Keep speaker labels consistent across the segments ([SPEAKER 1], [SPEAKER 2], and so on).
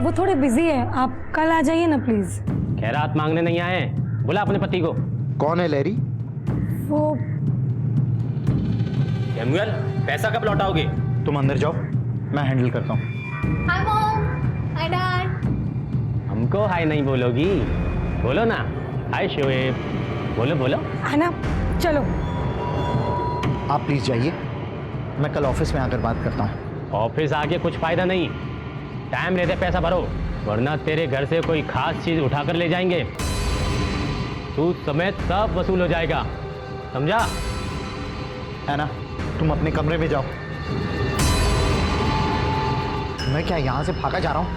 [SPEAKER 1] वो थोड़े बिजी है, आप कल आ जाइए ना प्लीज।
[SPEAKER 2] खैरात मांगने नहीं आए हैं, बुला अपने पति को।
[SPEAKER 3] कौन है लैरी?
[SPEAKER 1] वो
[SPEAKER 2] सैमुअल, पैसा कब लौटाओगे?
[SPEAKER 3] तुम अंदर जाओ, मैं हैंडल करता हूँ।
[SPEAKER 4] Hi mom, hi dad.
[SPEAKER 2] हमको हाय नहीं बोलोगी? बोलो ना, हाय शोएब, बोलो बोलो।
[SPEAKER 1] आना, चलो।
[SPEAKER 3] आप प्लीज जाइए, मैं कल ऑफिस में आकर बात करता हूँ।
[SPEAKER 2] ऑफिस आके कुछ फायदा नहीं, टाइम लेते पैसा भरो, वरना तेरे घर से कोई खास चीज उठाकर ले जाएंगे। सूद समेत सब वसूल हो जाएगा, समझा?
[SPEAKER 3] है ना, तुम अपने कमरे में जाओ। मैं क्या यहाँ से भागा जा रहा हूँ?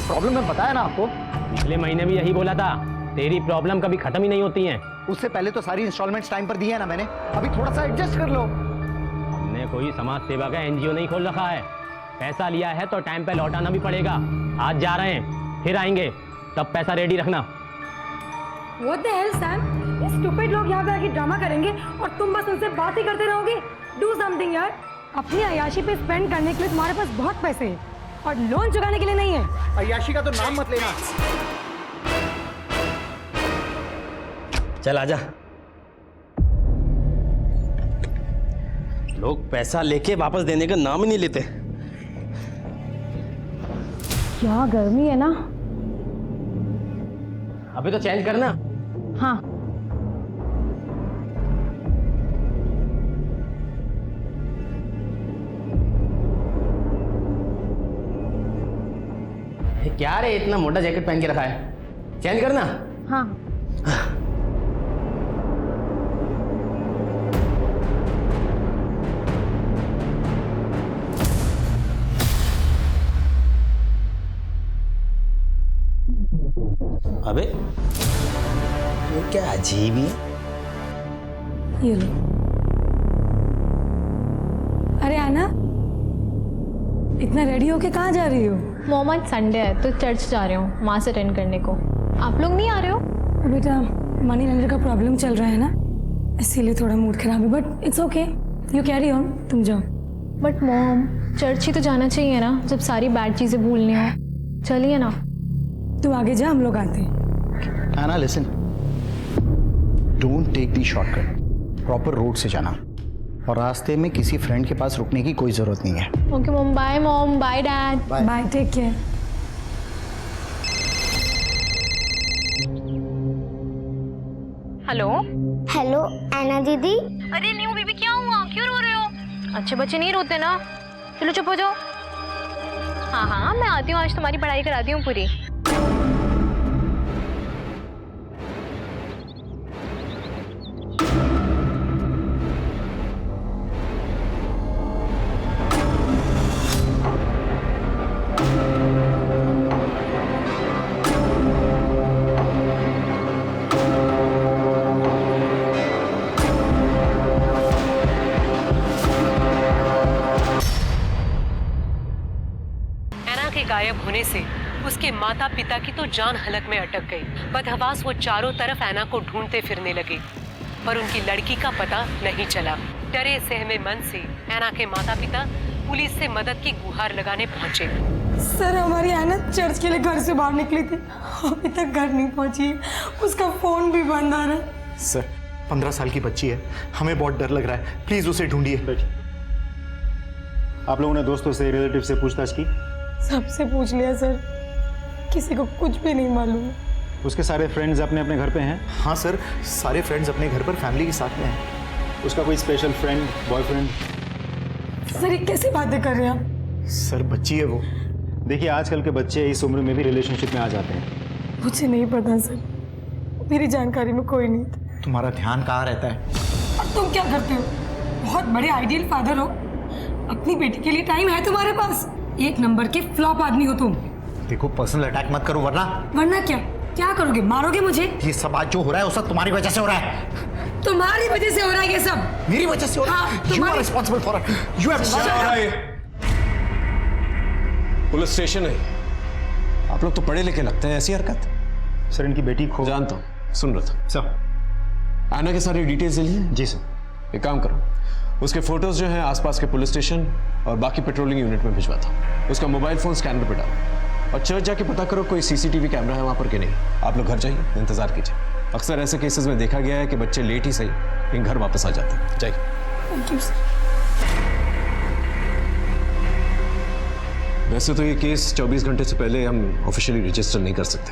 [SPEAKER 3] प्रॉब्लम मैं बताया ना आपको।
[SPEAKER 2] पिछले महीने भी यही बोला था, तेरी प्रॉब्लम कभी खत्म ही नहीं होती हैं।
[SPEAKER 3] उससे पहले तो सारी इंस्टॉलमेंट्स टाइम पर दी है ना मैंने, अभी थोड़ा सा एडजस्ट कर लो।
[SPEAKER 2] हमने कोई समाज सेवा का एनजीओ नहीं खोल रखा है, पैसा लिया है तो टाइम पे लौटाना भी पड़ेगा। आज जा रहे हैं, फिर आएंगे, तब पैसा रेडी रखना।
[SPEAKER 1] What the hell, Sam? ये stupid लोग यहाँ पे आके ड्रामा करेंगे और तुम बस उनसे बात ही करते रहोगे। Do something यार। अपनी अय्याशी पे स्पेंड करने के लिए तुम्हारे पास बहुत पैसे हैं और लोन चुकाने के लिए नहीं है।
[SPEAKER 3] अय्याशी का तो नाम मत लेना।
[SPEAKER 5] चल आजा। लोग पैसा लेके वापस देने का नाम ही नहीं लेते।
[SPEAKER 1] क्या गर्मी है ना।
[SPEAKER 2] अभी तो चेंज करना।
[SPEAKER 1] हाँ।
[SPEAKER 2] क्या रे, इतना मोटा जैकेट पहन के रखा है, चेंज करना।
[SPEAKER 1] हाँ।
[SPEAKER 5] अबे ये क्या अजीब ही है।
[SPEAKER 1] ये लो। अरे आना, इतना रेडी होके कहाँ जा रही हो?
[SPEAKER 4] मॉम आज संडे है तो चर्च जा रही हूँ माँ से अटेंड करने को। आप लोग नहीं आ रहे हो?
[SPEAKER 1] बेटा मनी लेंडर का प्रॉब्लम चल रहा है ना, इसीलिए थोड़ा मूड खराब है, but it's okay, you carry on, तुम जाओ।
[SPEAKER 4] बट मॉम चर्च ही तो जाना चाहिए ना, जब सारी बैड चीज़ें भूलनी हो। चलिए ना।
[SPEAKER 1] तू आगे जा, हम लोग आते हैं।
[SPEAKER 3] Anna, listen. Don't take the shortcut. Proper road से जाना और रास्ते में किसी फ्रेंड के पास रुकने की कोई जरूरत नहीं है।
[SPEAKER 4] Okay mom, bye mom, bye dad.
[SPEAKER 1] Bye, take care.
[SPEAKER 4] Hello.
[SPEAKER 6] Hello Anna दीदी।
[SPEAKER 4] अरे न्यू बेबी, क्या हुआ, क्यों रो रहे हो? अच्छे बच्चे नहीं रोते ना, चलो चुप हो जाओ। हाँ हाँ मैं आती हूँ, आज तुम्हारी पढ़ाई कराती हूँ पूरी।
[SPEAKER 7] गायब होने से उसके माता पिता की तो जान हलक में अटक गई। बदहवास वो चारों तरफ ऐना को ढूंढते फिरने लगे, पर उनकी लड़की का पता नहीं चला। डरे सहमे मन से ऐना के माता पिता पुलिस से मदद की गुहार लगाने पहुंचे।
[SPEAKER 1] सर हमारी ऐना चर्च के लिए घर से बाहर निकली थी, अभी तक घर नहीं पहुंची, उसका फोन भी बंद आ रहा है।
[SPEAKER 3] सर 15 साल की बच्ची है, हमें बहुत डर लग रहा है, प्लीज उसे ढूंढिए।
[SPEAKER 8] आप लोगों ने दोस्तों से, रिलेटिव से पूछताछ की?
[SPEAKER 1] सबसे पूछ लिया सर, किसी को कुछ भी नहीं मालूम।
[SPEAKER 8] उसके सारे फ्रेंड्स अपने अपने घर पे हैं?
[SPEAKER 3] हाँ सर, सारे फ्रेंड्स अपने घर पर फैमिली के साथ में हैं।
[SPEAKER 8] उसका कोई स्पेशल फ्रेंड, बॉयफ्रेंड?
[SPEAKER 1] सर ये कैसी बातें कर रहे हैं आप?
[SPEAKER 3] सर बच्ची है वो।
[SPEAKER 8] देखिए आजकल के बच्चे इस उम्र में भी रिलेशनशिप में आ जाते हैं।
[SPEAKER 1] मुझे नहीं पता सर, मेरी जानकारी में कोई नहीं था।
[SPEAKER 3] तुम्हारा ध्यान कहाँ रहता है?
[SPEAKER 1] और तुम क्या करते हो? बहुत बड़े आइडियल फादर हो, अपनी बेटी के लिए टाइम है तुम्हारे पास? एक नंबर के फ्लॉप आदमी हो तुम।
[SPEAKER 3] देखो पर्सनल अटैक मत करो, वरना
[SPEAKER 1] क्या क्या करोगे? मारोगे मुझे?
[SPEAKER 3] ये सब आज जो हो रहा है वो सब तुम्हारी वजह से हो रहा है।
[SPEAKER 1] तुम्हारी वजह से हो रहा है ये सब?
[SPEAKER 3] मेरी वजह से हो रहा है? You are responsible for it. You have
[SPEAKER 9] police station है, आप लोग तो पढ़े लिखे लगते हैं, ऐसी हरकत?
[SPEAKER 8] सर इनकी बेटी खो।
[SPEAKER 9] जानता हूँ, सुन रहा था।
[SPEAKER 8] सर
[SPEAKER 9] ऐना के सारी डिटेल्स ले लिए?
[SPEAKER 8] जी सर।
[SPEAKER 9] एक काम करो, उसके फोटोज जो हैं आसपास के पुलिस स्टेशन और बाकी पेट्रोलिंग यूनिट में भिजवा था। उसका मोबाइल फोन स्कैनर पे डालो। और चर्च जाके पता करो कोई सीसीटीवी कैमरा है वहां पर कि नहीं। आप लोग घर जाइए, इंतजार कीजिए। अक्सर ऐसे केसेस में देखा गया है कि बच्चे लेट ही सही लेकिन घर वापस आ जाते हैं। जाइए।
[SPEAKER 1] Thank you sir.
[SPEAKER 9] वैसे तो ये केस 24 घंटे से पहले हम ऑफिशियली रजिस्टर नहीं कर सकते,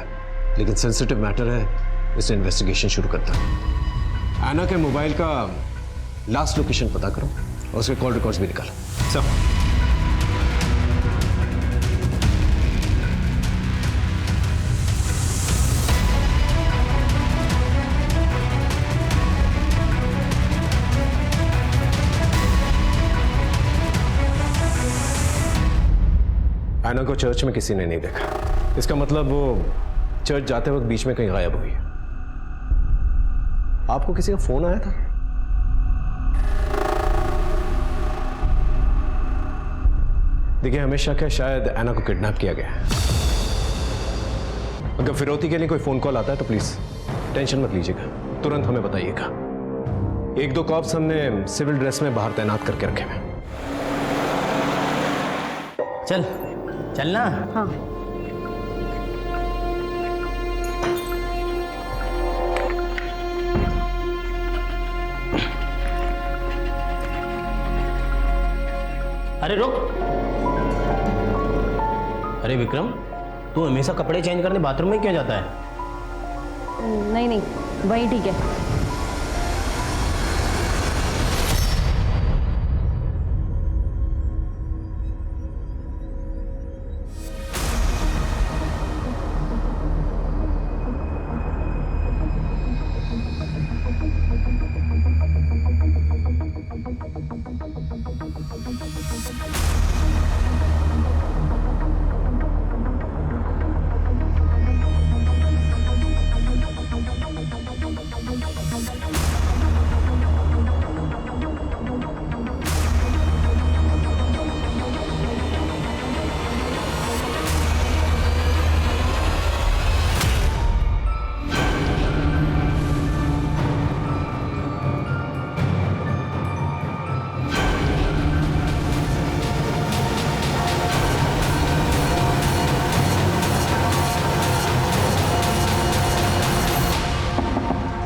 [SPEAKER 9] लेकिन सेंसिटिव मैटर है, इससे इन्वेस्टिगेशन शुरू करता है। एना के मोबाइल का लास्ट लोकेशन पता करो और उसके कॉल रिकॉर्ड्स भी निकालो। सब एना को चर्च में किसी ने नहीं देखा। इसका मतलब वो चर्च जाते वक्त बीच में कहीं गायब हुई। आपको किसी का फोन आया था? देखिए, हमें शक है शायद एना को किडनैप किया गया है। अगर फिरौती के लिए कोई फोन कॉल आता है तो प्लीज टेंशन मत लीजिएगा, तुरंत हमें बताइएगा। 1-2 कॉप्स हमने सिविल ड्रेस में बाहर तैनात करके रखे हैं।
[SPEAKER 2] चलना।
[SPEAKER 1] हाँ।
[SPEAKER 2] अरे रुक। अरे विक्रम, तू हमेशा कपड़े चेंज करने बाथरूम में क्यों जाता है?
[SPEAKER 4] नहीं, वही ठीक है।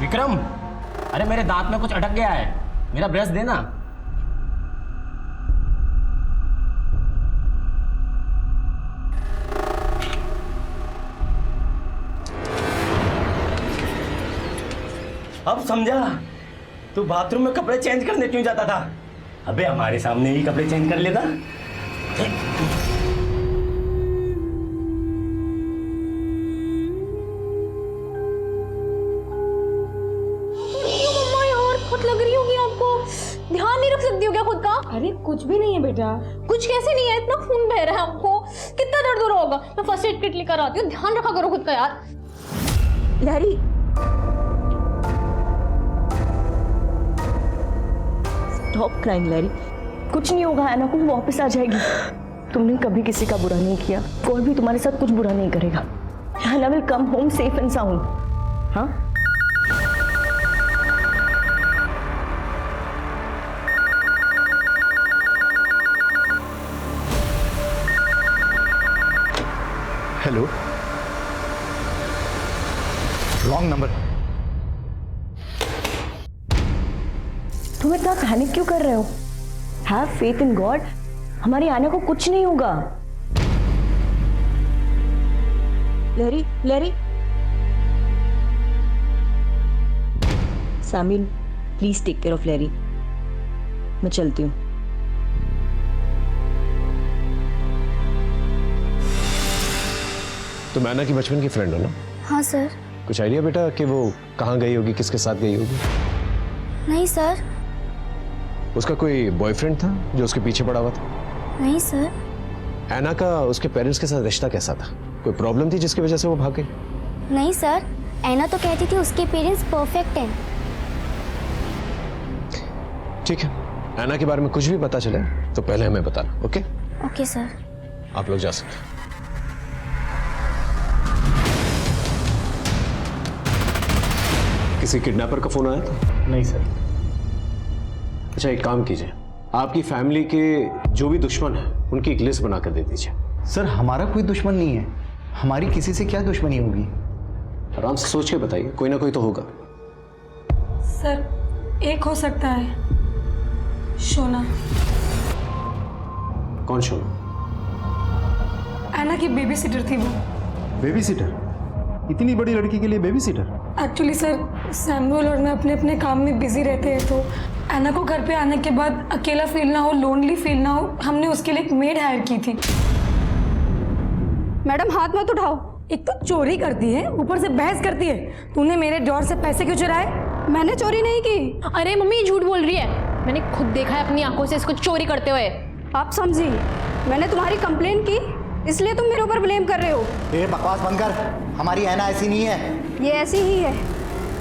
[SPEAKER 2] विक्रम, अरे मेरे दांत में कुछ अटक गया है, मेरा ब्रश देना।
[SPEAKER 5] अब समझा तू बाथरूम में कपड़े चेंज करने क्यों जाता था। अबे हमारे सामने ही कपड़े चेंज कर लेता।
[SPEAKER 4] लग रही होगी आपको, ध्यान नहीं रख सकती हो क्या खुद का?
[SPEAKER 1] अरे कुछ भी नहीं है बेटा।
[SPEAKER 4] कुछ कैसे नहीं है, इतना खून बह रहा है आपको, कितना दर्द हो रहा होगा। मैं फर्स्ट एड किट लेकर आती हूँ, ध्यान रखा करो खुद का यार।
[SPEAKER 10] लहरी, स्टॉप क्राइंग लहरी, कुछ नहीं होगा, एना को वापस आ जाएगी। तुमने कभी किसी का बुरा नहीं किया, कोई भी तुम्हारे साथ कुछ बुरा नहीं करेगा। Anna will come home safe and sound. हाँ,
[SPEAKER 3] हेलो, रॉन्ग नंबर।
[SPEAKER 10] तुम इतना पैनिक क्यों कर रहे हो? हैव फेथ इन गॉड, हमारी आना को कुछ नहीं होगा। लहरी, लहरी, सामिल प्लीज टेक केयर ऑफ लहरी। मैं चलती हूँ।
[SPEAKER 9] तुम एना की बचपन की फ्रेंड हो ना?
[SPEAKER 6] हाँ सर।
[SPEAKER 9] कुछ आइडिया बेटा कि वो कहाँ गई होगी, किसके साथ गई होगी?
[SPEAKER 6] नहीं सर।
[SPEAKER 9] उसका कोई बॉयफ्रेंड था जो उसके पीछे पड़ा हुआ था?
[SPEAKER 6] नहीं सर।
[SPEAKER 9] एना का उसके पेरेंट्स के साथ रिश्ता कैसा था? कोई प्रॉब्लम थी जिसकी वजह से वो भाग गई?
[SPEAKER 6] नहीं सर, एना तो कहती थी उसके पेरेंट्स परफेक्ट हैं।
[SPEAKER 9] ठीक है, एना के बारे में कुछ भी पता चले तो पहले हमें बताना। ओके?
[SPEAKER 6] Okay sir.
[SPEAKER 9] आप लोग जा सकते हैं। किसी किडनैपर का फोन आया था?
[SPEAKER 8] नहीं सर।
[SPEAKER 9] अच्छा, एक काम कीजिए, आपकी फैमिली के जो भी दुश्मन हैं उनकी एक लिस्ट बनाकर दे दीजिए।
[SPEAKER 3] सर हमारा कोई दुश्मन नहीं है, हमारी किसी से क्या दुश्मनी होगी?
[SPEAKER 9] आराम से सोच के बताइए, कोई ना कोई तो होगा।
[SPEAKER 1] सर एक हो सकता है, शोना।
[SPEAKER 9] कौन शोना?
[SPEAKER 1] ऐना की बेबी सीटर थी वो।
[SPEAKER 8] Baby seater? इतनी बड़ी लड़की के लिए baby seater?
[SPEAKER 1] Actually sir Samuel और मैं अपने अपने काम में बिजी रहते हैं, तो ऐना को घर पे आने के बाद अकेला फील ना हो, लोनली फील ना हो, हमने उसके लिए एक मेड हायर की थी।
[SPEAKER 11] मैडम हाथ मत उठाओ।
[SPEAKER 1] एक तो चोरी करती है, ऊपर से बहस करती है। तूने मेरे ड्रॉर से पैसे क्यों चुराए?
[SPEAKER 11] मैंने चोरी नहीं की।
[SPEAKER 4] अरे मम्मी ये झूठ बोल रही है, मैंने खुद देखा है अपनी आंखों से इसको चोरी करते हुए।
[SPEAKER 11] आप समझी, मैंने तुम्हारी कंप्लेंट की इसलिए तुम मेरे ऊपर ब्लेम कर रहे हो।
[SPEAKER 3] ये बकवास बंद कर, हमारी ऐना ऐसी नहीं है।
[SPEAKER 11] ये ऐसी ही है,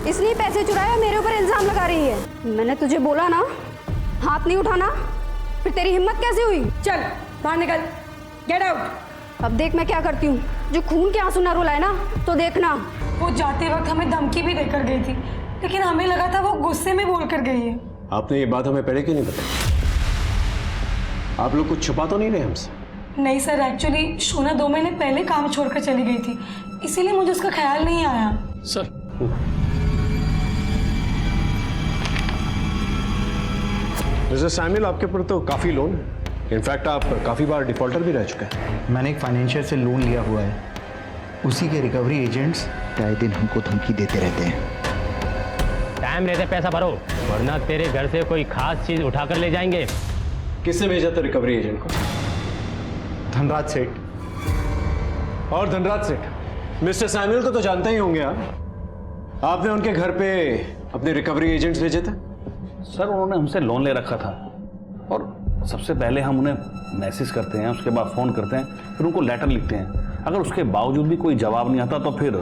[SPEAKER 11] इसलिए पैसे चुराए और मेरे ऊपर इल्जाम लगा रही है। मैंने तुझे बोला ना हाथ नहीं उठाना, फिर तेरी हिम्मत कैसे हुई?
[SPEAKER 1] चल बाहर निकल, गेट आउट।
[SPEAKER 11] अब देख मैं क्या करती हूँ, जो खून के आंसू ना रुलाए ना तो देखना।
[SPEAKER 1] वो जाते वक्त हमें धमकी भी देकर गई थी, लेकिन हमें लगा था वो गुस्से में बोल कर गई है।
[SPEAKER 9] आपने ये बात हमें पहले क्यों नहीं बताई? आप लोग कुछ छुपा तो नहीं रहे हमसे?
[SPEAKER 1] नहीं सर, एक्चुअली शोना 2 महीने पहले काम छोड़कर चली गई थी, इसीलिए मुझे उसका ख्याल नहीं आया।
[SPEAKER 2] सर
[SPEAKER 9] मिस्टर सैमुअल, आपके ऊपर तो काफ़ी लोन है। इनफैक्ट आप काफ़ी बार डिफॉल्टर भी रह चुके हैं।
[SPEAKER 3] मैंने एक फाइनेंशियल से लोन लिया हुआ है, उसी के रिकवरी एजेंट्स आए दिन हमको धमकी देते रहते हैं।
[SPEAKER 2] टाइम रहते पैसा भरो, वरना तेरे घर से कोई खास चीज उठाकर ले जाएंगे।
[SPEAKER 9] किसने भेजा था रिकवरी एजेंट को?
[SPEAKER 3] धनराज सेठ।
[SPEAKER 9] और धनराज सेठ मिस्टर सैमुअल को तो जानते ही होंगे आप। आपने उनके घर पे अपने रिकवरी एजेंट्स भेजे थे?
[SPEAKER 12] सर उन्होंने हमसे लोन ले रखा था, और सबसे पहले हम उन्हें मैसेज करते हैं, उसके बाद फ़ोन करते हैं, फिर उनको लेटर लिखते हैं। अगर उसके बावजूद भी कोई जवाब नहीं आता तो फिर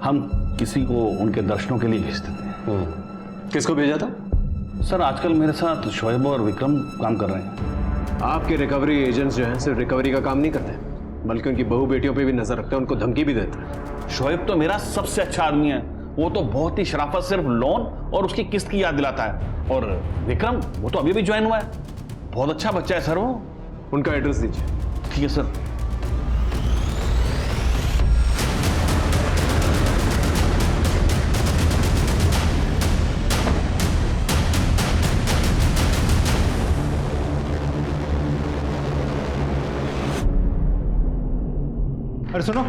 [SPEAKER 12] हम किसी को उनके दर्शनों के लिए भेज देते हैं।
[SPEAKER 9] किसको भेजा था?
[SPEAKER 12] सर आजकल मेरे साथ शोएब और विक्रम काम कर रहे हैं।
[SPEAKER 9] आपके रिकवरी एजेंट्स जो हैं सिर्फ रिकवरी का काम नहीं करते, बल्कि उनकी बहू बेटियों पे भी नजर रखते हैं, उनको धमकी भी देते हैं।
[SPEAKER 12] शोएब तो मेरा सबसे अच्छा आदमी है, वो तो बहुत ही शराफत सिर्फ लोन और उसकी किस्त की याद दिलाता है। और विक्रम वो तो अभी भी ज्वाइन हुआ है, बहुत अच्छा बच्चा है सर वो।
[SPEAKER 9] उनका एड्रेस दीजिए।
[SPEAKER 12] ठीक है सर।
[SPEAKER 8] अरे सुनो,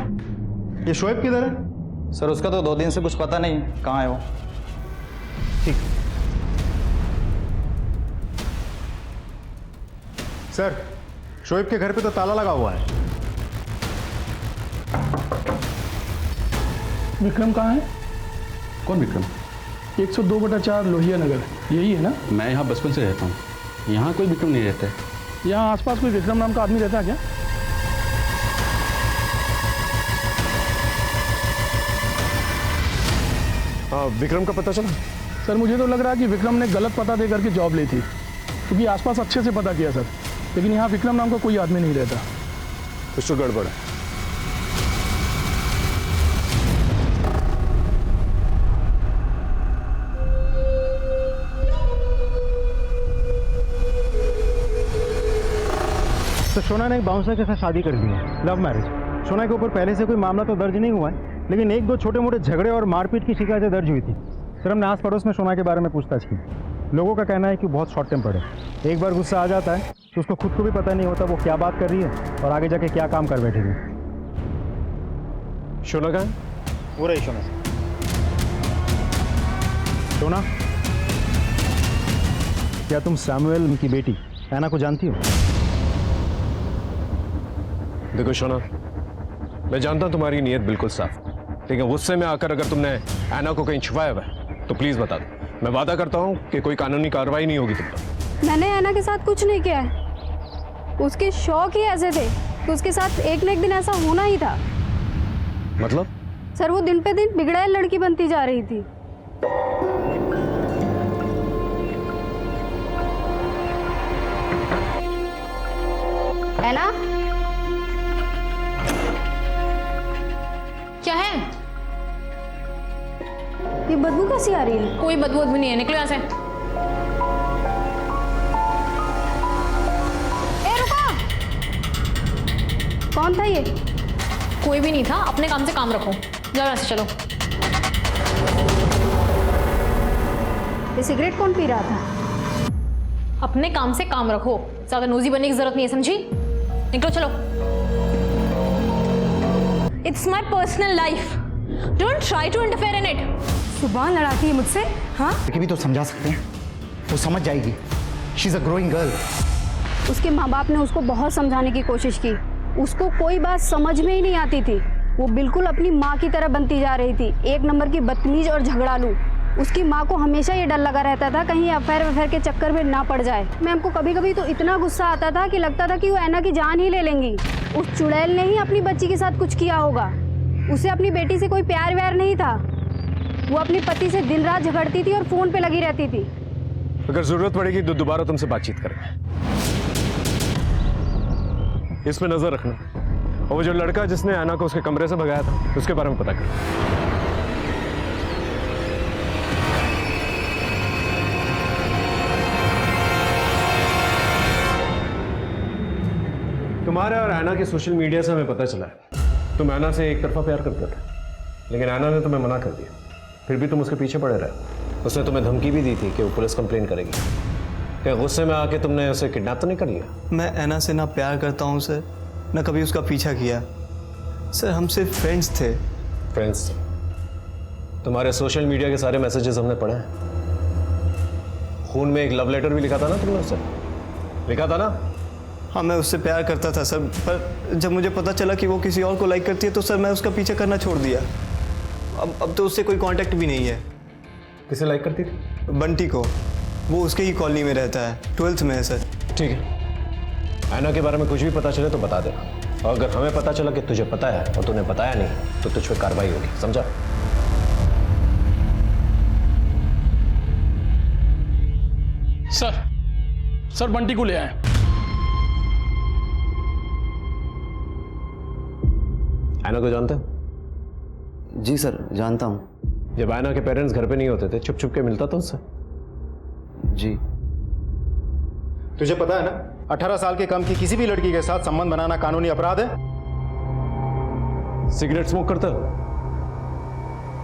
[SPEAKER 8] ये शोएब किधर है?
[SPEAKER 3] सर उसका तो 2 दिन से कुछ पता नहीं, कहाँ है वो?
[SPEAKER 8] ठीक। सर शोएब के घर पे तो ताला लगा हुआ है।
[SPEAKER 13] विक्रम कहाँ है?
[SPEAKER 12] कौन विक्रम?
[SPEAKER 13] 102/4 लोहिया नगर, यही है ना?
[SPEAKER 12] मैं यहाँ बचपन से रहता हूँ, यहाँ कोई विक्रम नहीं रहता है।
[SPEAKER 13] यहाँ आसपास कोई विक्रम नाम का आदमी रहता है क्या?
[SPEAKER 9] विक्रम का पता चला?
[SPEAKER 13] सर मुझे तो लग रहा है कि विक्रम ने गलत पता दे करके जॉब ली थी, क्योंकि आसपास अच्छे से पता किया सर, लेकिन यहाँ विक्रम नाम का कोई आदमी नहीं रहता।
[SPEAKER 9] कुछ तो गड़बड़ है।
[SPEAKER 8] तो शोना ने एक बाउंसर के साथ शादी कर ली है, लव मैरिज। शोना के ऊपर पहले से कोई मामला तो दर्ज नहीं हुआ है, लेकिन 1-2 छोटे मोटे झगड़े और मारपीट की शिकायतें दर्ज हुई थी। सर हमने आस पड़ोस में शोना के बारे में पूछताछ की। लोगों का कहना है कि बहुत शॉर्ट टेम्पर्ड है, एक बार गुस्सा आ जाता है तो उसको खुद को भी पता नहीं होता वो क्या बात कर रही है और आगे जाके क्या काम कर बैठेगी।
[SPEAKER 9] शोना कहाँ है?
[SPEAKER 8] वो रही शोना। शोना, क्या तुम सैमुअल की बेटी ऐना को जानती हो?
[SPEAKER 9] देखो शोना, मैं जानता हूं तुम्हारी नीयत बिल्कुल साफ, लेकिन गुस्से में आकर अगर तुमने ऐना को कहीं छुपाया हुआ है तो प्लीज बता दो। मैं वादा करता हूं कि कोई कानूनी कार्रवाई नहीं होगी तुम पर।
[SPEAKER 11] मैंने ऐना के साथ कुछ नहीं किया है, उसके शौक ही ऐसे थे कि उसके साथ एक न एक दिन ऐसा होना ही था।
[SPEAKER 9] मतलब?
[SPEAKER 11] सर वो दिन पे दिन बिगड़ैल लड़की बनती जा रही थी। ऐना,
[SPEAKER 4] क्या है?
[SPEAKER 11] ये बदबू कैसी आ रही है?
[SPEAKER 4] कोई बदबू नहीं है, निकलो यहाँ से।
[SPEAKER 11] ए रुको! कौन था ये?
[SPEAKER 4] कोई भी नहीं था, अपने काम से काम रखो, जाओ यहाँ से, चलो।
[SPEAKER 11] ये सिगरेट कौन पी रहा था?
[SPEAKER 4] अपने काम से काम रखो, ज्यादा नोजी बनने की जरूरत नहीं है, समझी? निकलो, चलो। It's my personal life, don't try to interfere in it.
[SPEAKER 1] सुबह लड़ाती है मुझसे, हाँ?
[SPEAKER 3] लेकिन भी तो समझा सकते हैं, वो समझ जाएगी। She is a growing girl.
[SPEAKER 11] उसके माँ बाप ने उसको बहुत समझाने की कोशिश की, उसको कोई बात समझ में ही नहीं आती थी। वो बिल्कुल अपनी माँ की तरह बनती जा रही थी, एक नंबर की बदतमीज और झगड़ालू। उसकी माँ को हमेशा ये डर लगा रहता था कहीं अफेयर के चक्कर में ना पड़ जाए। मैम को कभी कभी तो इतना गुस्सा आता था कि लगता था कि वो ऐना की जान ही ले लेंगी। उस चुड़ैल ने ही अपनी बच्ची के साथ कुछ किया होगा। उसे अपनी बेटी से कोई प्यार व्यार नहीं था। वो अपने पति से दिन रात झगड़ती थी और फोन पे लगी रहती थी।
[SPEAKER 9] अगर जरूरत पड़ेगी तो दोबारा तुमसे बातचीत करेंगे। इस पे नजर रखना, और वो जो लड़का जिसने ऐना को उसके कमरे से भगाया था उसके बारे में पता करना। तुम्हारे और ऐना के सोशल मीडिया से हमें पता चला है तुम ऐना से एक तरफा प्यार करते थे, लेकिन ऐना ने तुम्हें मना कर दिया। फिर भी तुम उसके पीछे पड़े रहे। उसने तुम्हें धमकी भी दी थी कि वो पुलिस कंप्लेन करेगी। क्या गुस्से में आके तुमने उसे किडनैप तो नहीं कर लिया?
[SPEAKER 14] मैं ऐना से ना प्यार करता हूँ सर, ना कभी उसका पीछा किया सर। हम सिर्फ फ्रेंड्स थे।
[SPEAKER 9] फ्रेंड्स? तुम्हारे सोशल मीडिया के सारे मैसेजेस हमने पढ़े हैं। खून में एक लव लेटर भी लिखा था ना तुमने उससे? लिखा था ना?
[SPEAKER 14] हाँ, मैं उससे प्यार करता था सर, पर जब मुझे पता चला कि वो किसी और को लाइक करती है तो सर मैं उसका पीछा करना छोड़ दिया। अब तो उससे कोई कांटेक्ट भी नहीं है।
[SPEAKER 9] किसे लाइक करती थी?
[SPEAKER 14] बंटी को। वो उसके ही कॉलोनी में रहता है, 12th में है सर।
[SPEAKER 9] ठीक है, ऐना के बारे में कुछ भी पता चले तो बता देना, और अगर हमें पता चला कि तुझे पता है और तूने बताया नहीं तो तुझ पर कार्रवाई होगी, समझा?
[SPEAKER 13] सर बंटी को ले आए।
[SPEAKER 9] ऐना को जानते हो?
[SPEAKER 14] जी सर, जानता हूँ।
[SPEAKER 9] जब ऐना के पेरेंट्स घर पे नहीं होते थे छुप छुप के मिलता था उससे?
[SPEAKER 14] जी।
[SPEAKER 8] तुझे पता है ना, 18 साल के कम की किसी भी लड़की के साथ संबंध बनाना कानूनी अपराध है।
[SPEAKER 9] सिगरेट स्मोक करते हो?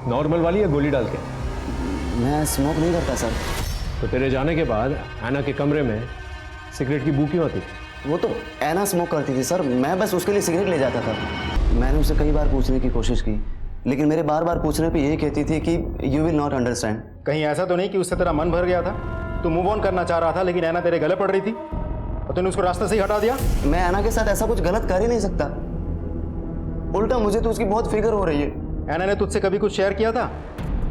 [SPEAKER 9] नॉर्मल वाली या गोली डाल के?
[SPEAKER 14] मैं स्मोक नहीं करता सर।
[SPEAKER 9] तो तेरे जाने के बाद ऐना के कमरे में सिगरेट की बू क्यों आती थी?
[SPEAKER 14] वो तो ऐना स्मोक करती थी सर, मैं बस उसके लिए सिगरेट ले जाता था। मैंने उसे कई बार पूछने की कोशिश की, लेकिन मेरे बार बार पूछने पे यही कहती थी कि यू विल नॉट अंडरस्टैंड।
[SPEAKER 8] कहीं ऐसा तो नहीं कि उससे तेरा मन भर गया था, तू मूव ऑन करना चाह रहा था, लेकिन ऐना तेरे गले पड़ रही थी और तूने उसको रास्ते से ही हटा दिया?
[SPEAKER 14] मैं ऐना के साथ ऐसा कुछ गलत कर ही नहीं सकता, उल्टा मुझे तो उसकी बहुत फिक्र हो रही है।
[SPEAKER 8] ऐना ने तुझसे कभी कुछ शेयर किया था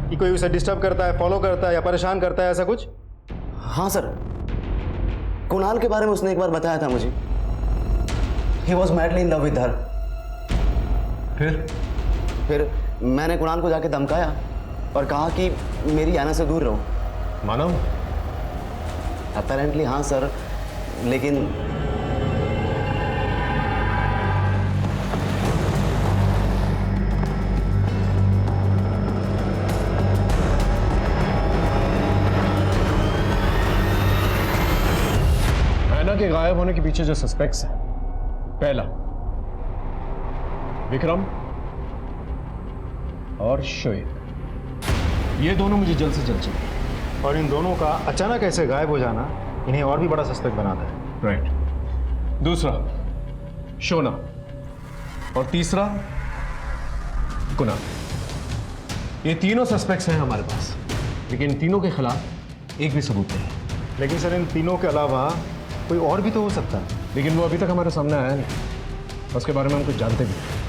[SPEAKER 8] कि कोई उसे डिस्टर्ब करता है, फॉलो करता है या परेशान करता है, ऐसा कुछ?
[SPEAKER 14] हाँ सर, कुणाल के बारे में उसने एक बार बताया था मुझे। He was madly in love with her। फिर मैंने कुणाल को जाके धमकाया और कहा कि मेरी ऐना से दूर रहो।
[SPEAKER 9] मानो?
[SPEAKER 14] अपेरेंटली हाँ सर, लेकिन
[SPEAKER 9] ऐना के गायब होने के पीछे जो सस्पेक्ट्स हैं, पहला विक्रम और शोएब, ये दोनों मुझे जल्द से जल्द चाहिए।
[SPEAKER 8] और इन दोनों का अचानक ऐसे गायब हो जाना इन्हें और भी बड़ा सस्पेक्ट बनाता है।
[SPEAKER 9] राइट। दूसरा शोना, और तीसरा कुणाल। ये तीनों सस्पेक्ट्स हैं हमारे पास, लेकिन इन तीनों के खिलाफ एक भी सबूत नहीं है।
[SPEAKER 8] लेकिन सर, इन तीनों के अलावा कोई और भी तो हो सकता है।
[SPEAKER 9] लेकिन वो अभी तक हमारे सामने आया नहीं, उसके बारे में हम कुछ जानते भी नहीं।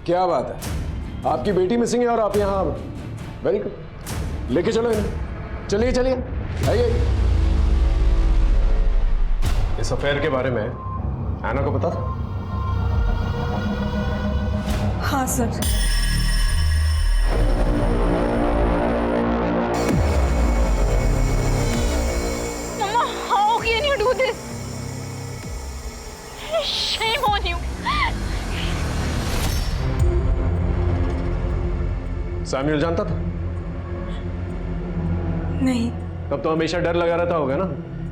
[SPEAKER 9] क्या बात है, आपकी बेटी मिसिंग है और आप यहाँ? वेरी गुड, लेके चलो इन्हें। चलिए चलिए, आइए। इस अफेयर के बारे में एना को पता था?
[SPEAKER 10] हाँ sir.
[SPEAKER 4] Mama, how can you do this? Shame on you.
[SPEAKER 9] Samuel जानता था?
[SPEAKER 10] नहीं।
[SPEAKER 9] तब तो हमेशा डर लगा रहता होगा ना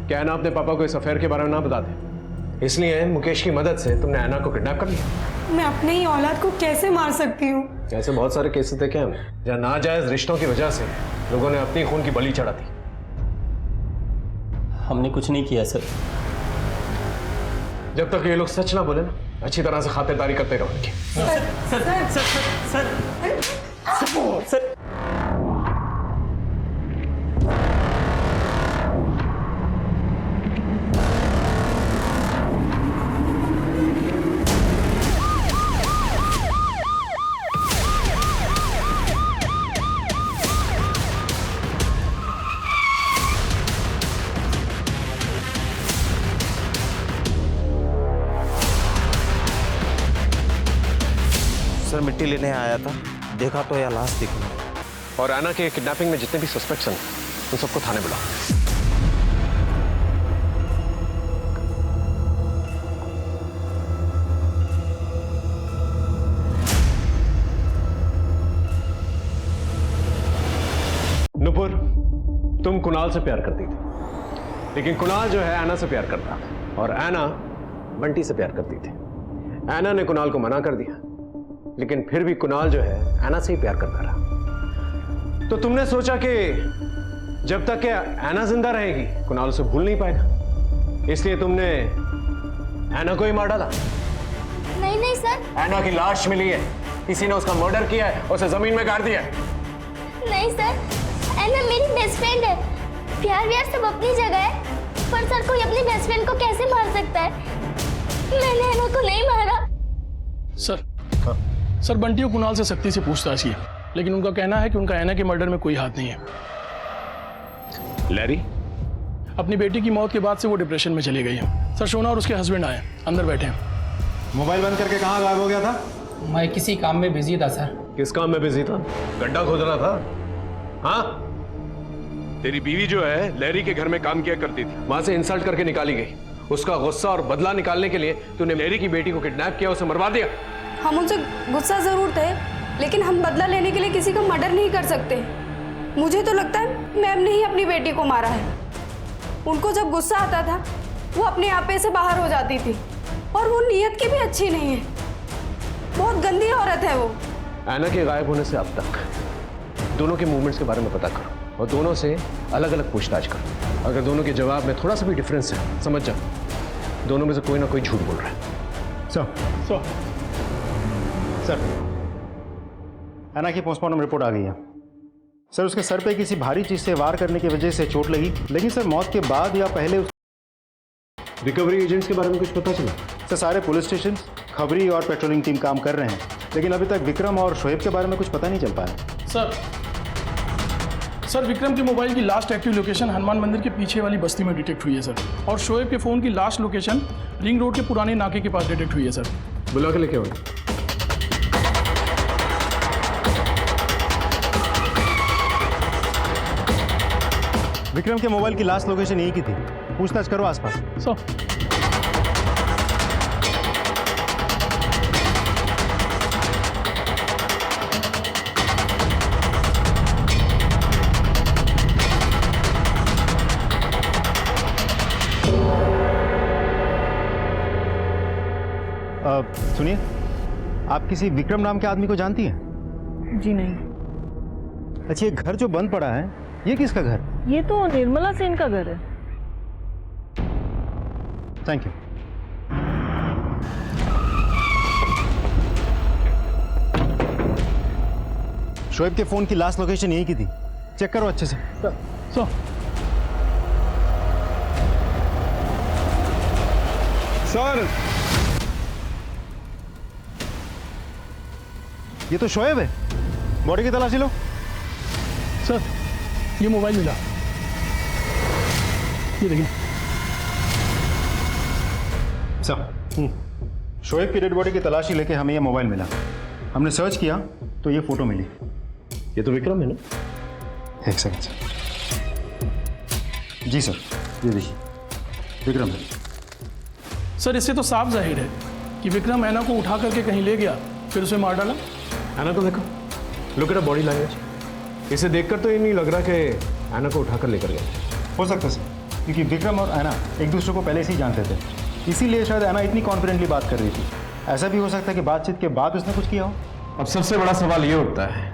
[SPEAKER 9] कि एना अपने पापा को इस अफेयर के बारे में ना बता दे। इसलिए मुकेश की मदद से तुमने एना को किडनैप कर लिया।
[SPEAKER 1] मैं अपने ही औलाद को कैसे मार सकती हूँ?
[SPEAKER 9] ऐसे बहुत सारे केसेस देखे हमने जहाँ नाजायज रिश्तों की वजह से लोगों ने अपनी खून की बलि चढ़ा दी।
[SPEAKER 5] हमने कुछ नहीं किया सर।
[SPEAKER 9] जब तक ये लोग सच ना बोले ना, अच्छी तरह से खातिरदारी करते रहो उनकी।
[SPEAKER 5] सर
[SPEAKER 14] सर मिट्टी लेने आया था, देखा तो यह लाश दिखी।
[SPEAKER 9] और एना के किडनैपिंग में जितने भी सस्पेक्ट्स हैं उन सबको थाने बुलाओ। नुपुर, तुम कुणाल से प्यार करती थी, लेकिन कुणाल जो है एना से प्यार करता था और एना बंटी से प्यार करती थी। एना ने कुणाल को मना कर दिया, लेकिन फिर भी कुणाल जो है एना से ही प्यार करता रहा। तो तुमने सोचा कि जब तक कि एना जिंदा रहेगी कुणाल उसे भूल नहीं पाएगा, इसलिए तुमने एना को ही मार डाला।
[SPEAKER 6] नहीं नहीं सर।
[SPEAKER 9] एना की लाश मिली है, किसी ने उसका मर्डर किया है, उसे जमीन में गाड़ दिया है।
[SPEAKER 6] नहीं सर, एना मेरी बेस्ट फ्रेंड है। प्यार व्यार सब अपनी जगह है, पर सर कोई अपनी बेस्ट फ्रेंड को कैसे मार सकता है? मैंने एना को नहीं मारा।
[SPEAKER 13] सर बंटी और कुणाल से सख्ती से पूछताछ की, लेकिन उनका कहना है कि उनका एना के मर्डर में कोई हाथ नहीं है।
[SPEAKER 9] लैरी?
[SPEAKER 13] अपनी बेटी की मौत के बाद से वो डिप्रेशन में चली गई है। सर शोना और उसके हस्बैंड आए, अंदर बैठे हैं।
[SPEAKER 8] मोबाइल बंद करके कहाँ गायब हो गया था?
[SPEAKER 5] मैं किसी काम में बिजी था सर।
[SPEAKER 9] किस काम में बिजी था? गड्ढा खोद रहा था? हाँ? तेरी बीवी जो है लैरी के घर में काम किया करती थी, वहां से इंसल्ट करके निकाली गई। उसका गुस्सा और बदला निकालने के लिए तूने लैरी की बेटी को किडनैप किया, उसे मरवा दिया।
[SPEAKER 11] हम उनसे गुस्सा जरूर थे, लेकिन हम बदला लेने के लिए किसी का मर्डर नहीं कर सकते। मुझे तो लगता है मैम ने ही अपनी बेटी को मारा है। उनको जब गुस्सा आता था वो अपने आपे से बाहर हो जाती थी, और वो नीयत की भी अच्छी नहीं है। बहुत गंदी औरत है वो।
[SPEAKER 9] एना के गायब होने से अब तक दोनों के मूवमेंट्स के बारे में पता करो और दोनों से अलग अलग पूछताछ करो। अगर दोनों के जवाब में थोड़ा सा भी डिफरेंस है, समझ जाओ दोनों में से कोई ना कोई झूठ बोल रहा है।
[SPEAKER 8] सर एना की पोस्टमार्टम रिपोर्ट आ गई है। सर उसके सर पे किसी भारी चीज से वार करने की वजह से चोट लगी, लेकिन सर मौत के बाद या पहले
[SPEAKER 9] रिकवरी एजेंट्स के बारे में कुछ पता चला?
[SPEAKER 8] सर सारे पुलिस स्टेशन, खबरी और पेट्रोलिंग टीम काम कर रहे हैं, लेकिन अभी तक विक्रम और शोएब के बारे में कुछ पता नहीं चल पाया।
[SPEAKER 13] सर विक्रम के मोबाइल की लास्ट एक्टिव लोकेशन हनुमान मंदिर के पीछे वाली बस्ती में डिटेक्ट हुई है सर, और शोएब के फोन की लास्ट लोकेशन रिंग रोड के पुराने नाके के पास डिटेक्ट हुई है सर।
[SPEAKER 9] बुला के लेके आओ।
[SPEAKER 8] विक्रम के मोबाइल की लास्ट लोकेशन यही की थी, पूछताछ करो आसपास। सुनिए, आप किसी विक्रम नाम के आदमी को जानती हैं?
[SPEAKER 10] जी नहीं।
[SPEAKER 8] अच्छा, ये घर जो बंद पड़ा है ये किसका घर?
[SPEAKER 10] ये तो निर्मला सेन का घर है।
[SPEAKER 8] Thank you. शोएब के फोन की लास्ट लोकेशन यही की थी, चेक करो अच्छे से।
[SPEAKER 13] सर
[SPEAKER 8] ये तो शोएब है। बॉडी की तलाशी लो।
[SPEAKER 13] सर ये मोबाइल मिला, ये देखिए
[SPEAKER 8] सर। शोएब की डेड बॉडी की तलाशी लेके हमें ये मोबाइल मिला। हमने सर्च किया तो ये फोटो मिली।
[SPEAKER 9] ये तो विक्रम है ना?
[SPEAKER 8] एक सेकंड सर। जी सर, ये देखिए विक्रम है।
[SPEAKER 13] सर इससे तो साफ जाहिर है कि विक्रम ऐना को उठा करके कहीं ले गया, फिर उसे मार डाला।
[SPEAKER 9] ऐना को देखो, लुक एट बॉडी लैंग्वेज। इसे देखकर तो ये नहीं लग रहा कि ऐना को उठाकर लेकर गया।
[SPEAKER 8] हो सकता है सर, क्योंकि विक्रम और ऐना एक दूसरे को पहले से ही जानते थे, इसीलिए शायद ऐना इतनी कॉन्फिडेंटली बात कर रही थी। ऐसा भी हो सकता है कि बातचीत के बाद उसने कुछ किया हो।
[SPEAKER 9] अब सबसे बड़ा सवाल ये उठता है,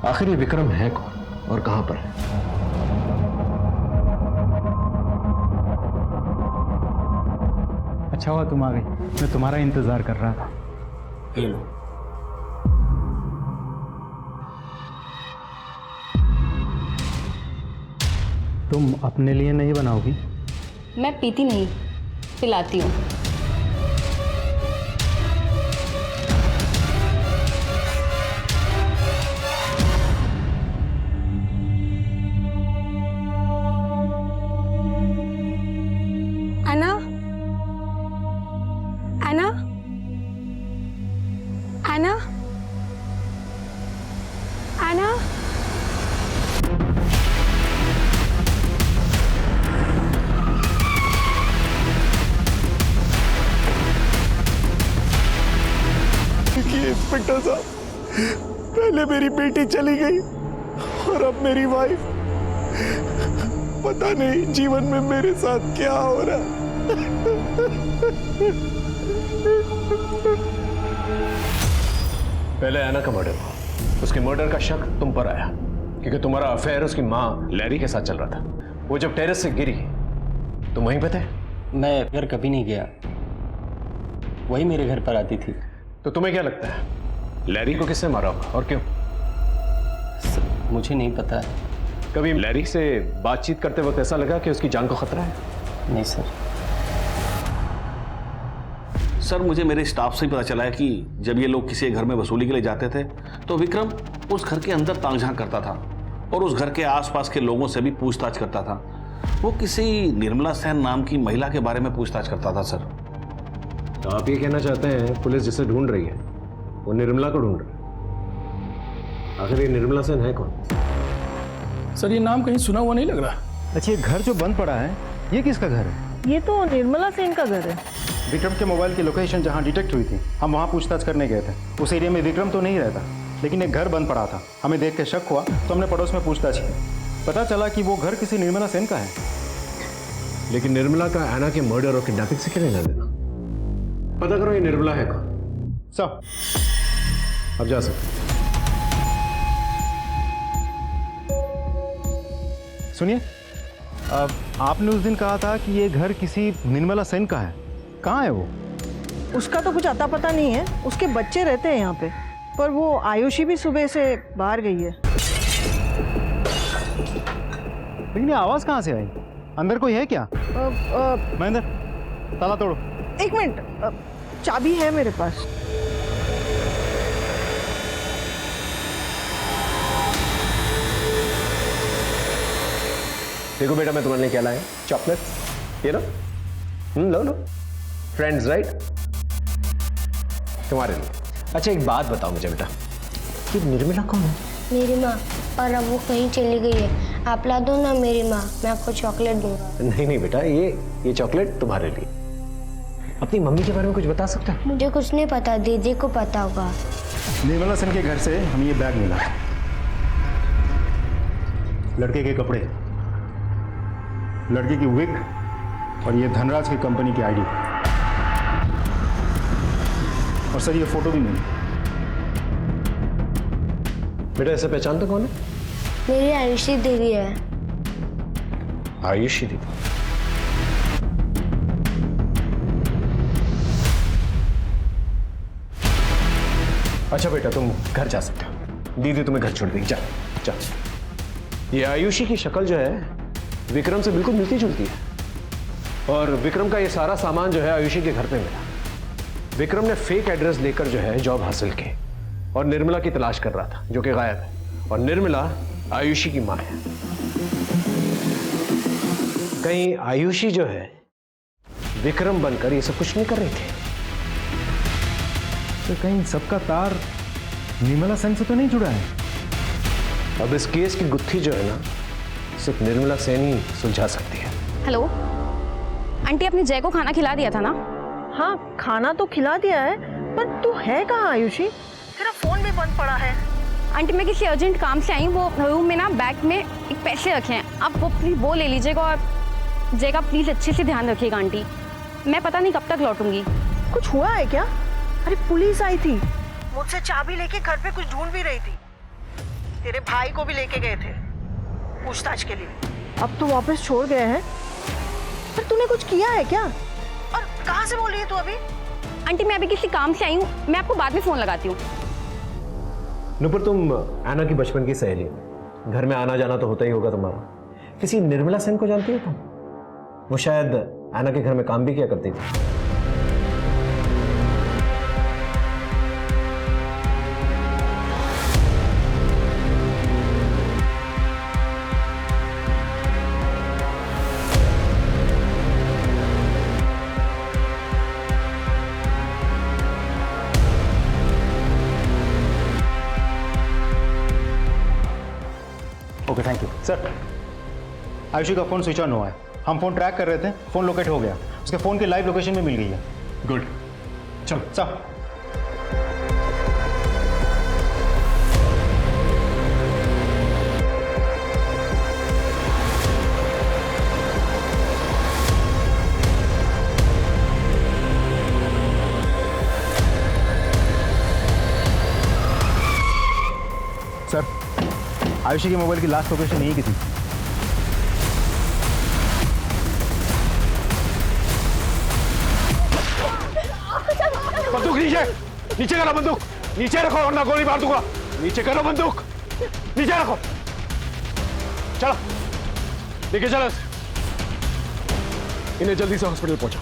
[SPEAKER 9] आखिर ये विक्रम है कौन और कहां पर है?
[SPEAKER 8] अच्छा हुआ तुम आ गई, मैं तुम्हारा इंतजार कर रहा था।
[SPEAKER 9] ये लो।
[SPEAKER 8] तुम अपने लिए नहीं बनाओगी?
[SPEAKER 11] मैं पीती नहीं, पिलाती हूँ।
[SPEAKER 1] ऐना, ऐना, ऐना, ऐना।
[SPEAKER 14] इंस्पेक्टर साहब, पहले मेरी बेटी चली गई और अब मेरी वाइफ। पता नहीं जीवन में मेरे साथ क्या हो रहा है।
[SPEAKER 9] पहले ऐना का मर्डर हुआ, उसके मर्डर का शक तुम पर आया क्योंकि तुम्हारा अफेयर उसकी माँ लैरी के साथ चल रहा था। वो जब टेरेस से गिरी तुम वहीं पे थे?
[SPEAKER 5] मैं घर कभी नहीं गया, वही मेरे घर पर आती थी।
[SPEAKER 9] तो तुम्हें क्या लगता है लैरी को किसने मारा होगा और क्यों?
[SPEAKER 5] मुझे नहीं पता।
[SPEAKER 9] कभी लैरी से बातचीत करते वक्त ऐसा लगा कि उसकी जान को खतरा है?
[SPEAKER 5] नहीं सर।
[SPEAKER 12] सर मुझे मेरे स्टाफ से ही पता चला है कि जब ये लोग किसी घर में वसूली के लिए जाते थे तो विक्रम उस घर के अंदर ताक झांक करता था और उस घर के आसपास के लोगों से भी पूछताछ करता था। वो किसी निर्मला सेन नाम की महिला के बारे में पूछताछ करता था सर।
[SPEAKER 9] तो आप ये कहना चाहते हैं पुलिस जिसे ढूंढ रही है वो निर्मला को ढूंढ रही है? आखिर ये निर्मला सेन है कौन?
[SPEAKER 13] सर ये नाम कहीं सुना हुआ नहीं लग रहा।
[SPEAKER 8] अच्छा, ये घर जो बंद पड़ा है ये किसका घर है?
[SPEAKER 10] ये तो निर्मला सेन का घर है।
[SPEAKER 8] विक्रम के मोबाइल की लोकेशन जहाँ डिटेक्ट हुई थी, हम वहाँ पूछताछ करने गए थे। उस एरिया में विक्रम तो नहीं रहता, लेकिन एक घर बंद पड़ा था। हमें देख के शक हुआ तो हमने पड़ोस में पूछताछ की। पता चला कि वो घर किसी निर्मला सेन का है।
[SPEAKER 9] लेकिन निर्मला का ऐना के मर्डर और किडनैपिंग से क्या लेना देना? पता करो ये निर्मला है कौन।
[SPEAKER 8] सब
[SPEAKER 9] अब जा सकते।
[SPEAKER 8] सुनिए, आपने उस दिन कहा था कि ये घर किसी निर्मला सेन का है। कहाँ है वो?
[SPEAKER 10] उसका तो कुछ अता पता नहीं है। उसके बच्चे रहते हैं यहाँ पे, पर वो आयुषी भी सुबह से बाहर गई है।
[SPEAKER 8] लेकिन ये आवाज़ कहाँ से आई? अंदर कोई है क्या? महेंद्र, ताला तोड़ो।
[SPEAKER 10] एक मिनट, चाबी है मेरे पास।
[SPEAKER 9] देखो बेटा, मैं तुम्हारे लिए क्या लाया? चॉकलेट। ये लो, लो लो। फ्रेंड्स राइट, तुम्हारे लिए। अच्छा एक बात बताओ मुझे बेटा, कि निर्मला कौन है?
[SPEAKER 6] मेरी माँ, और अब वो कहीं चली गई है। आप ला दो ना मेरी माँ, मैं आपको चॉकलेट दूंगा।
[SPEAKER 9] नहीं नहीं बेटा, ये चॉकलेट तुम्हारे लिए। अपनी मम्मी के बारे में कुछ बता सकते हो?
[SPEAKER 6] मुझे कुछ नहीं पता, दीदी को पता होगा।
[SPEAKER 8] निर्मला सेन के घर से हमें ये बैग मिला, लड़के के कपड़े, लड़के की विग और ये धनराज की कंपनी की आईडी। और सर ये फोटो भी मिली।
[SPEAKER 9] बेटा ऐसे पहचानते कौन है?
[SPEAKER 6] मेरी आयुषी दीदी है।
[SPEAKER 9] आयुषी दीदी? अच्छा बेटा, तुम घर जा सकते हो। दीदी तुम्हें घर छोड़ देगी। जा जा। ये आयुषी की शक्ल जो है विक्रम से बिल्कुल मिलती जुलती है, और विक्रम का ये सारा सामान जो है आयुषी के घर पे मिला। विक्रम ने फेक एड्रेस लेकर जो है जॉब हासिल की, और निर्मला की तलाश कर रहा था, जो कि गायब है। और निर्मला आयुषी की मां है। कहीं आयुषी जो है विक्रम बनकर ये सब कुछ नहीं कर रही थी?
[SPEAKER 8] तो कहीं सबका तार निर्मला सेन से तो नहीं जुड़ा है?
[SPEAKER 9] अब इस केस की गुत्थी जो है ना, सिर्फ निर्मला सेन ही सुलझा सकती है।
[SPEAKER 10] हेलो आंटी, आपने जय को खाना खिला दिया था ना?
[SPEAKER 15] हाँ, खाना तो खिला दिया है, पर तू है कहाँ आयुषी? तेरा फोन भी बंद पड़ा है।
[SPEAKER 10] आंटी मैं किसी अर्जेंट काम से आई हूँ, वो रूम में ना बैग में एक पैसे रखे हैं, आप वो प्लीज वो ले लीजिएगा। और जय का प्लीज अच्छे से ध्यान रखिएगा आंटी, मैं पता नहीं कब तक लौटूंगी।
[SPEAKER 15] कुछ हुआ है क्या? अरे पुलिस आई थी, मुझसे चाबी लेके घर पे कुछ ढूंढ भी रही थी। तेरे भाई को भी लेके गए थे पूछताछ के लिए। अब तो वापस छोड़ गए हैं। पर तूने कुछ किया है क्या? और कहाँ से बोल रही है तू अभी?
[SPEAKER 10] आंटी मैं अभी किसी काम से आई हूँ, मैं आपको बाद में फोन लगाती हूँ।
[SPEAKER 9] नुपुर, तुम ऐना की बचपन की सहेली, घर में आना जाना तो होता ही होगा तुम्हारा। किसी निर्मला सेन को जानती हो तुम? वो शायद ऐना के घर में काम भी किया करती थी।
[SPEAKER 8] Okay thank you sir. Ayushi का फ़ोन स्विच ऑन हुआ है, हम फ़ोन ट्रैक कर रहे थे, फ़ोन लोकेट हो गया, उसके फ़ोन की लाइव लोकेशन भी मिल गई है।
[SPEAKER 13] गुड, चलो
[SPEAKER 8] सर। सर आयुषी के मोबाइल की लास्ट लोकेशन यही की थी।
[SPEAKER 9] बंदूक नीचे, नीचे करो बंदूक, नीचे रखो वरना गोली मार दूंगा। नीचे करो बंदूक, नीचे रखो। चलो लेके चलो इन्हें, जल्दी से हॉस्पिटल पहुंचाओ।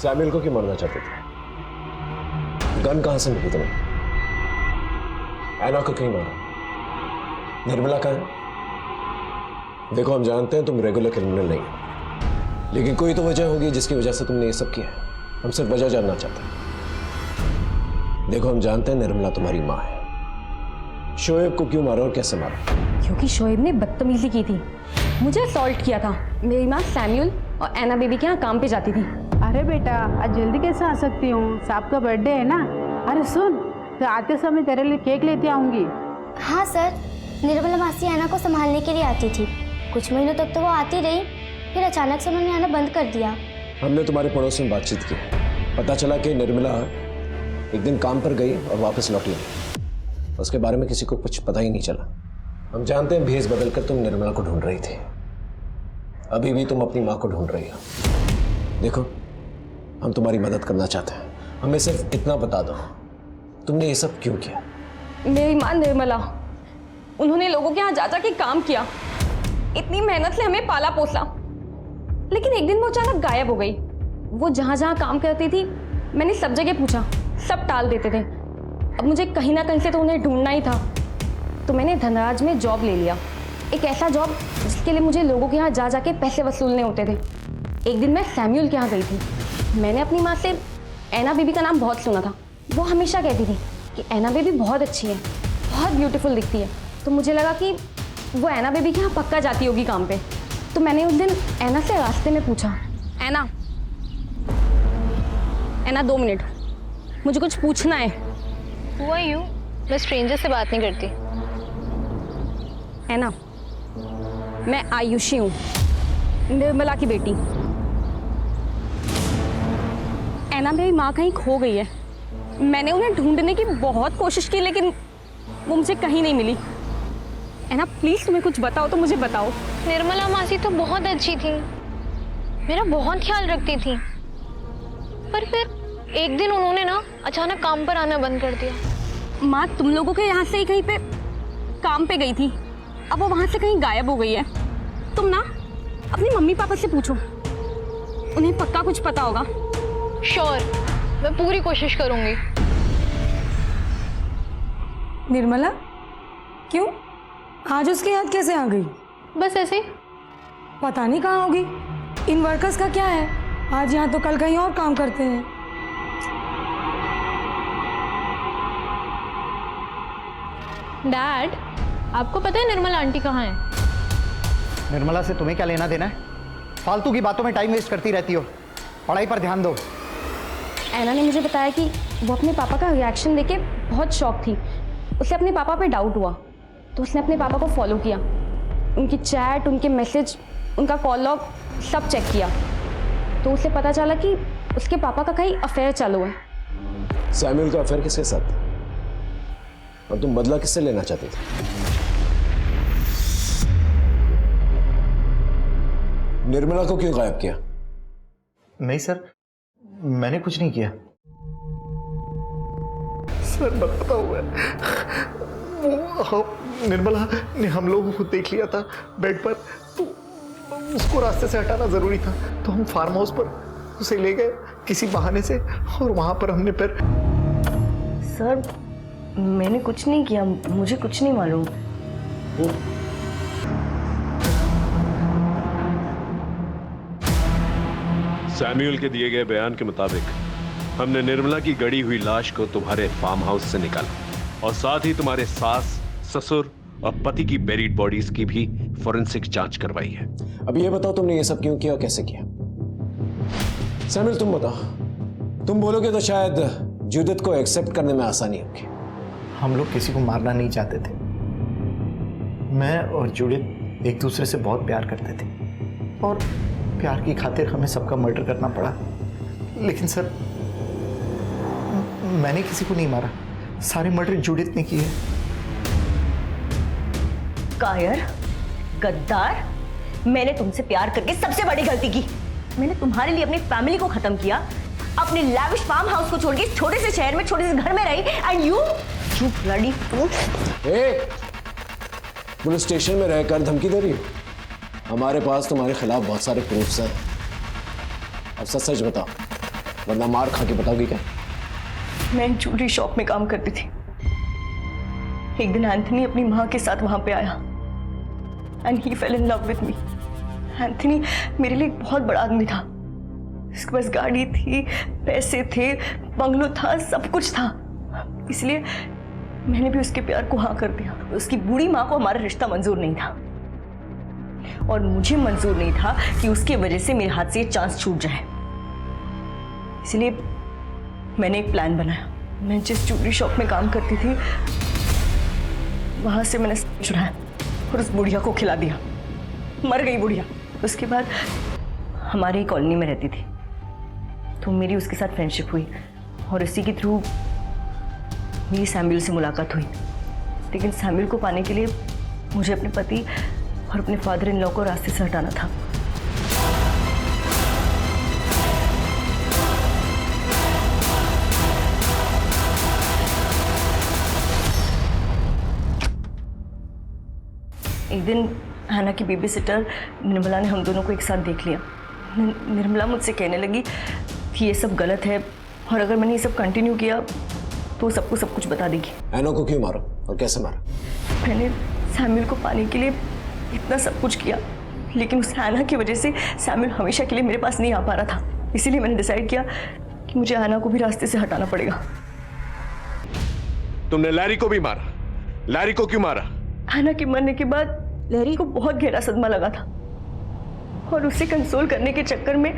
[SPEAKER 9] सैमुअल को क्यों मारना चाहते थे? गन कहां से मिली तुम्हें? ऐना को क्यों मारा? निर्मला कहाँ है? देखो हम जानते हैं तुम रेगुलर क्रिमिनल नहीं हो, लेकिन कोई तो वजह होगी जिसकी वजह से तुमने ये सब किया है। हम सिर्फ वजह जानना चाहते हैं। देखो हम जानते हैं निर्मला तुम्हारी माँ है। शोएब को क्यों मारा और कैसे मारा?
[SPEAKER 10] क्योंकि शोएब ने बदतमीजी की थी, मुझे असॉल्ट किया था। मेरी माँ सैमुअल और ऐना बेबी के यहाँ काम पे जाती थी।
[SPEAKER 11] अरे बेटा आज जल्दी कैसे आ सकती हूँ, साहब का बर्थडे है ना। अरे सुन, तो आते समय तेरे लिए केक लेते आऊंगी।
[SPEAKER 6] हाँ सर, निर्मला मासी ऐना को संभालने के लिए आती थी। कुछ महीनों तक तो वो आती रही, फिर अचानक से उन्होंने आना बंद कर दिया।
[SPEAKER 9] हमने तुम्हारे पड़ोस में बातचीत की, पता चला कि निर्मला एक दिन काम पर गई और वापस लौटी नहीं। उसके बारे में किसी को कुछ पता ही नहीं चला। हम जानते हैं भेस बदल कर तुम निर्मला को ढूंढ रही थी, अभी भी तुम अपनी माँ को ढूंढ रही हो। देखो हम तुम्हारी मदद करना चाहते हैं, हमें सिर्फ इतना बता दो तुमने ये सब क्यों किया?
[SPEAKER 10] मेरी माँ निर्मला, उन्होंने लोगों के यहाँ जा जा के काम किया, इतनी मेहनत से हमें पाला पोसा, लेकिन एक दिन वो अचानक गायब हो गई। वो जहाँ जहाँ काम करती थी मैंने सब जगह पूछा, सब टाल देते थे। अब मुझे कहीं ना कहीं से तो उन्हें ढूंढना ही था, तो मैंने धनराज में जॉब ले लिया, एक ऐसा जॉब जिसके लिए मुझे लोगों के यहाँ जा जा के पैसे वसूलने होते थे। एक दिन मैं सैमुअल के यहाँ गई थी, मैंने अपनी माँ से ऐना बीबी का नाम बहुत सुना था। वो हमेशा कहती थी कि ऐना बेबी बहुत अच्छी है, बहुत ब्यूटीफुल दिखती है। तो मुझे लगा कि वो ऐना बेबी के यहाँ पक्का जाती होगी काम पे। तो मैंने उस दिन ऐना से रास्ते में पूछा, ऐना 2 मिनट, मुझे कुछ पूछना है।
[SPEAKER 4] Who are you? मैं स्ट्रेंजर से बात नहीं करती।
[SPEAKER 10] ऐना, मैं आयुषी हूँ, निर्मला की बेटी। ऐना मेरी माँ कहीं खो गई है, मैंने उन्हें ढूंढने की बहुत कोशिश की लेकिन वो मुझे कहीं नहीं मिली। ऐना प्लीज तुम्हें कुछ बताओ तो मुझे बताओ।
[SPEAKER 4] निर्मला मासी तो बहुत अच्छी थी, मेरा बहुत ख्याल रखती थी, पर फिर एक दिन उन्होंने ना अचानक काम पर आना बंद कर दिया।
[SPEAKER 10] माँ तुम लोगों के यहाँ से ही कहीं पे काम पे गई थी, अब वो वहाँ से कहीं गायब हो गई है। तुम ना अपनी मम्मी पापा से पूछो, उन्हें पक्का कुछ पता होगा।
[SPEAKER 4] श्योर, मैं पूरी कोशिश करूंगी।
[SPEAKER 1] निर्मला, क्यों? आज उसकी याद कैसे आ गई?
[SPEAKER 4] बस ऐसे।
[SPEAKER 1] पता नहीं कहाँ होगी। इन वर्कर्स का क्या है, आज यहाँ तो कल कहीं और काम करते हैं।
[SPEAKER 4] डैड, आपको पता है निर्मला आंटी कहाँ है?
[SPEAKER 3] निर्मला से तुम्हें क्या लेना देना है? फालतू की बातों में टाइम वेस्ट करती रहती हो। पढ़ाई पर ध्यान दो।
[SPEAKER 10] ऐना ने मुझे बताया कि वो अपने पापा का रिएक्शन देके बहुत शॉक थी। उसे अपने पापा पे डाउट हुआ तो उसने अपने पापा को फॉलो किया, उनकी चैट, उनके मैसेज, उनका कॉल लॉग सब चेक किया। तो उसे पता चला कि उसके पापा का कहीं अफेयर चालू है।
[SPEAKER 9] सैमुअल का अफेयर किसके साथ? और तुम बदला किससे लेना चाहते थे? निर्मला को क्यों गायब किया?
[SPEAKER 3] नहीं सर, मैंने कुछ नहीं किया। सर मत बताओ, वो निर्मला ने हम लोगों को देख लिया था बेड पर, तो उसको रास्ते से हटाना जरूरी था। तो हम फार्म हाउस पर उसे ले गए किसी बहाने से, और वहां पर हमने फिर।
[SPEAKER 10] सर मैंने कुछ नहीं किया, मुझे कुछ नहीं मालूम।
[SPEAKER 9] सैमुअल के दिए गए बयान के मुताबिक हमने निर्मला की गड़ी हुई लाश को तुम्हारे फार्म हाउस से निकाला और साथ ही तुम्हारे सास, ससुर और पति की बेरीड बॉडीज की भी फोरेंसिक जांच करवाई है। अब ये बताओ तुमने ये सब क्यों किया और कैसे किया? सैमुअल तुम बताओ। तुम बोलोगे तो शायद जूडिथ को एक्सेप्ट करने में आसानी होगी।
[SPEAKER 3] हम लोग किसी को मारना नहीं चाहते थे। मैं और जूडिथ एक दूसरे से बहुत प्यार करते थे और प्यार की खातिर हमें सबका मर्डर करना पड़ा। लेकिन सर मैंने किसी को नहीं मारा, सारे मर्डर जूडिथ ने किए।
[SPEAKER 10] कायर, गद्दार, मैंने तुमसे प्यार करके सबसे बड़ी गलती की। मैंने तुम्हारे लिए अपनी फैमिली को खत्म किया, अपने लैविश फार्म हाउस को छोड़ के छोटे से शहर में छोटे से घर में रही, and you bloody fool.
[SPEAKER 9] Police station में रहकर धमकी दे रही हो? हमारे पास तुम्हारे खिलाफ बहुत सारे प्रूफ्स हैं। अब सच सच बताओ, वरना मार खा के बताओगी क्या?
[SPEAKER 10] मैं ज्वेलरी शॉप में काम करती थी। एक दिन एंथनी अपनी माँ के साथ वहां पे आया and he fail in love with me. Anthony मेरे लिए एक बहुत बड़ा आदमी था। उसके पास गाड़ी थी, पैसे थे, बंगलो था, सब कुछ था। इसलिए मैंने भी उसके प्यार को हाँ कर दिया। उसकी बूढ़ी माँ को हमारा रिश्ता मंजूर नहीं था और मुझे मंजूर नहीं था कि उसके वजह से मेरे हाथ से ये चांस छूट जाए। इसलिए मैंने एक प्लान बनाया। मैं जिस ज्वेलरी शॉप में काम करती थी वहां से मैंने चुराया और उस बुढ़िया को खिला दिया। मर गई बुढ़िया। उसके बाद हमारी कॉलोनी में रहती थी, तो मेरी उसके साथ फ्रेंडशिप हुई और इसी के थ्रू मेरी सैमुअल से मुलाकात हुई। लेकिन सैमुअल को पाने के लिए मुझे अपने पति और अपने फादर इन लॉ को रास्ते से हटाना था। एक दिन हैना की बेबी सिटर निर्मला ने हम दोनों को एक साथ देख लिया। निर्मला मुझसे कहने लगी कि ये सब गलत है और अगर मैंने ये सब कंटिन्यू किया तो सबको सब कुछ बता देगी।
[SPEAKER 9] हैना को क्यों मारा और कैसे मारा?
[SPEAKER 10] मैंने सैमुअल को पाने के लिए इतना सब कुछ किया, लेकिन उस हैना की वजह से सैमुअल हमेशा के लिए मेरे पास नहीं आ पा रहा था। इसीलिए मैंने डिसाइड किया कि मुझे हैना को भी रास्ते से हटाना पड़ेगा।
[SPEAKER 9] तुमने लैरी को भी मारा? लैरी को क्यों मारा?
[SPEAKER 10] हैना के मरने के बाद लैरी को बहुत गहरा सदमा लगा था और उसे कंसोल करने के चक्कर में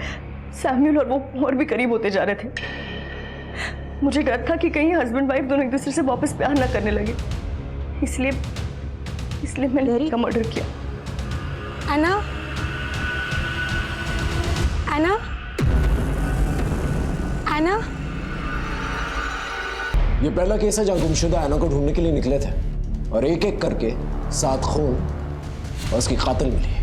[SPEAKER 10] सैमुअल और वो और भी करीब होते जा रहे थे। मुझे डर था कि कहीं हस्बैंड वाइफ दोनों एक दूसरे से वापस प्यार ना करने लगे, इसलिए मैंने लैरी का मर्डर किया।
[SPEAKER 1] एना, एना, एना।
[SPEAKER 9] ये पहला केस है जहां गुमशुदा हैना को ढूंढने के लिए निकले थे और एक एक करके 7 खून और उसकी कातिल मिली।